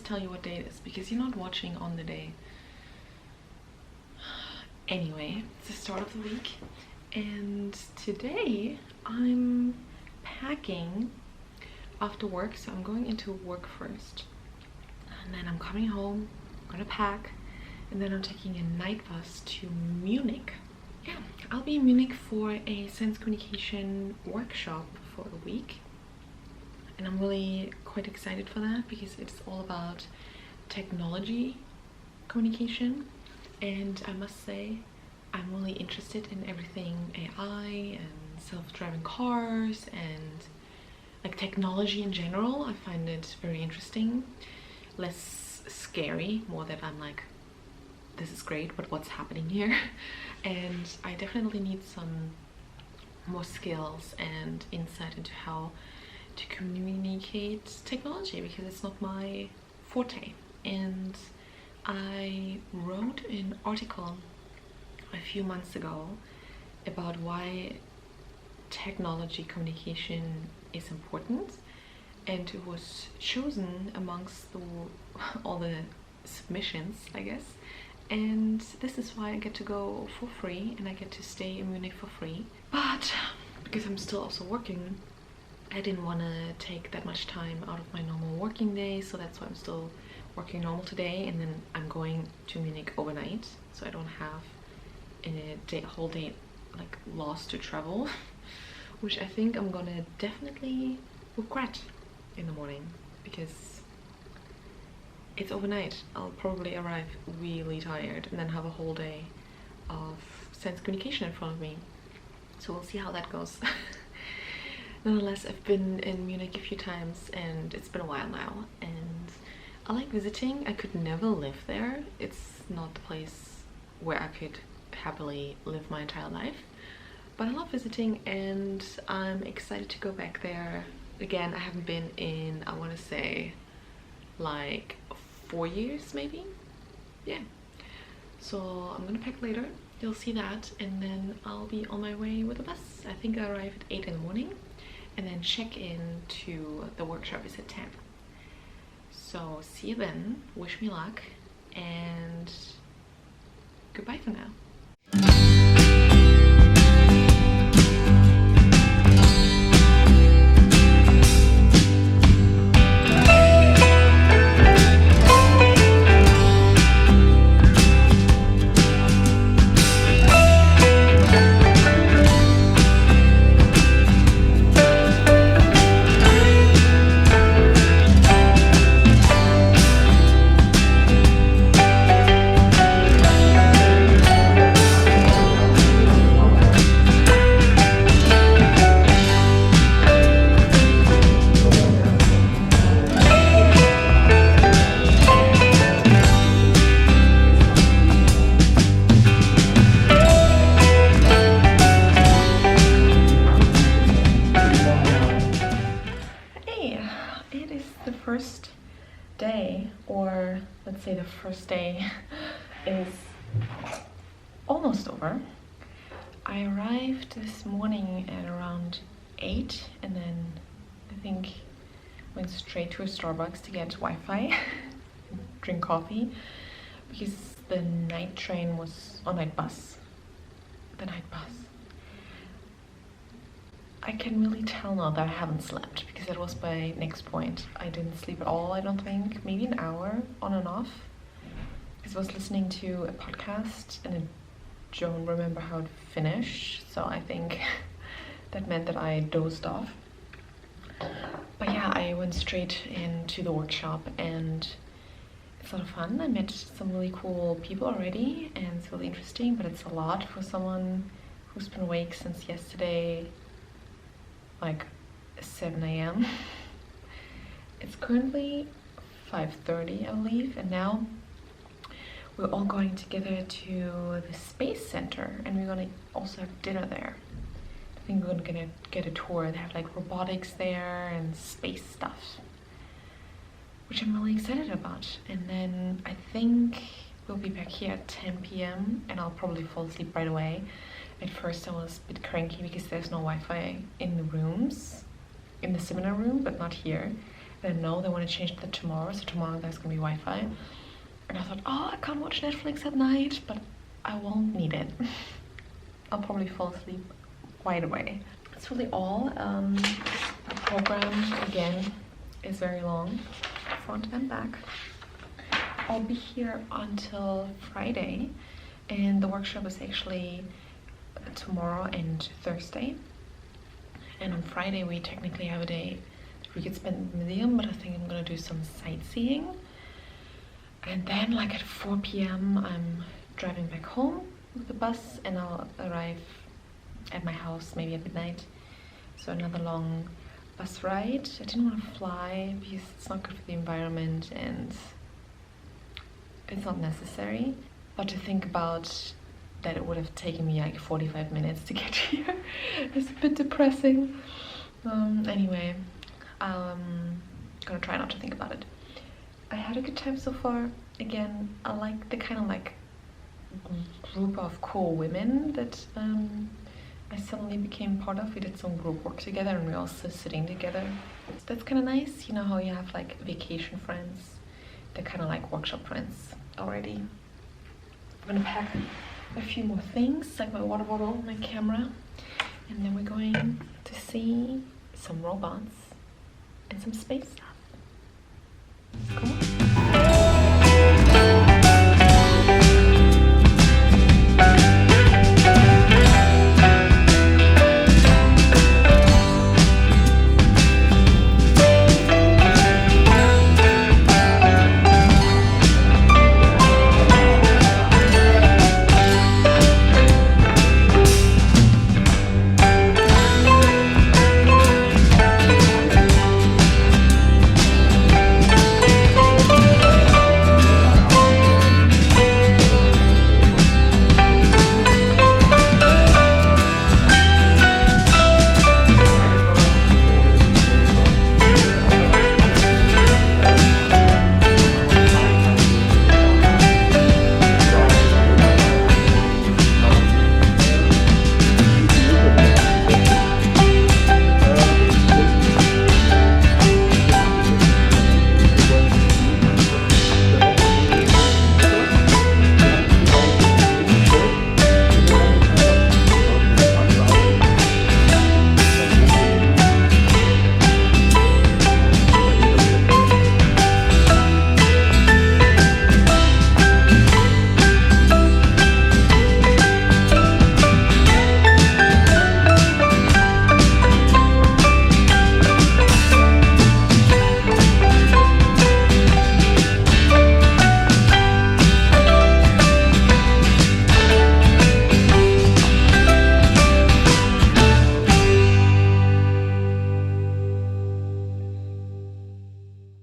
tell you what day it is because you're not watching on the day. Anyway, it's the start of the week and today I'm packing after work, so I'm going into work first and then I'm coming home, I'm gonna pack, and then I'm taking a night bus to Munich. Yeah, I'll be in Munich for a science communication workshop for a week and I'm really quite excited for that because it's all about technology communication, and I must say I'm really interested in everything AI and self-driving cars and like technology in general. I find it very interesting, less scary, more that I'm like, this is great, but what's happening here? And I definitely need some more skills and insight into how to communicate technology because it's not my forte. And I wrote an article a few months ago about why technology communication is important, and it was chosen amongst all the submissions, I guess. And this is why I get to go for free and I get to stay in Munich for free. But because I'm still also working, I didn't want to take that much time out of my normal working day, so that's why I'm still working normal today, and then I'm going to Munich overnight, so I don't have a whole day like lost to travel, which I think I'm gonna definitely regret in the morning because it's overnight. I'll probably arrive really tired and then have a whole day of science communication in front of me. So we'll see how that goes. Nonetheless, I've been in Munich a few times and it's been a while now and I like visiting. I could never live there. It's not the place where I could happily live my entire life. But I love visiting and I'm excited to go back there. Again, I haven't been in, I want to say, like 4 years maybe. Yeah, so I'm gonna pack later, you'll see that, and then I'll be on my way with the bus. I think I arrive at 8 in the morning and then check in to the workshop is at 10. So see you then, wish me luck, and goodbye for now. First day, or let's say the first day is almost over. I arrived this morning at around 8 and then I think went straight to a Starbucks to get Wi-Fi drink coffee because the night train was on night bus. The night bus. I can really tell now that I haven't slept because that was my next point. I didn't sleep at all, I don't think. Maybe an hour on and off. Because I was listening to a podcast and I don't remember how it finished. So I think that meant that I dozed off. But yeah, I went straight into the workshop and it's a lot of fun. I met some really cool people already and it's really interesting, but it's a lot for someone who's been awake since yesterday, like 7 a.m. It's currently 5:30, I believe, and now we're all going together to the Space Center and we're gonna also have dinner there. I think we're gonna get a tour. They have like robotics there and space stuff, which I'm really excited about. And then I think we'll be back here at 10 p.m. and I'll probably fall asleep right away. At first I was a bit cranky because there's no Wi-Fi in the rooms, in the seminar room, but not here. Then no, they want to change that tomorrow, so tomorrow there's gonna be Wi-Fi. And I thought, oh, I can't watch Netflix at night, but I won't need it. I'll probably fall asleep right away. That's really all. The program, again, is very long, front and back. I'll be here until Friday, and the workshop is actually tomorrow and Thursday. And on Friday we technically have a day that we could spend in the museum, but I think I'm gonna do some sightseeing. And then like at 4 p.m. I'm driving back home with the bus, and I'll arrive at my house maybe at midnight. So another long bus ride. I didn't want to fly because it's not good for the environment and it's not necessary. But to think about that it would have taken me like 45 minutes to get here is a bit depressing. Anyway, I'm gonna try not to think about it. I had a good time so far. Again, I like the kind of like group of cool women that I suddenly became part of. We did some group work together and we were also sitting together. So that's kind of nice. You know how you have like vacation friends? They're kind of like workshop friends already. I'm gonna pack a few more things, like my water bottle, my camera, and then we're going to see some robots and some space stuff.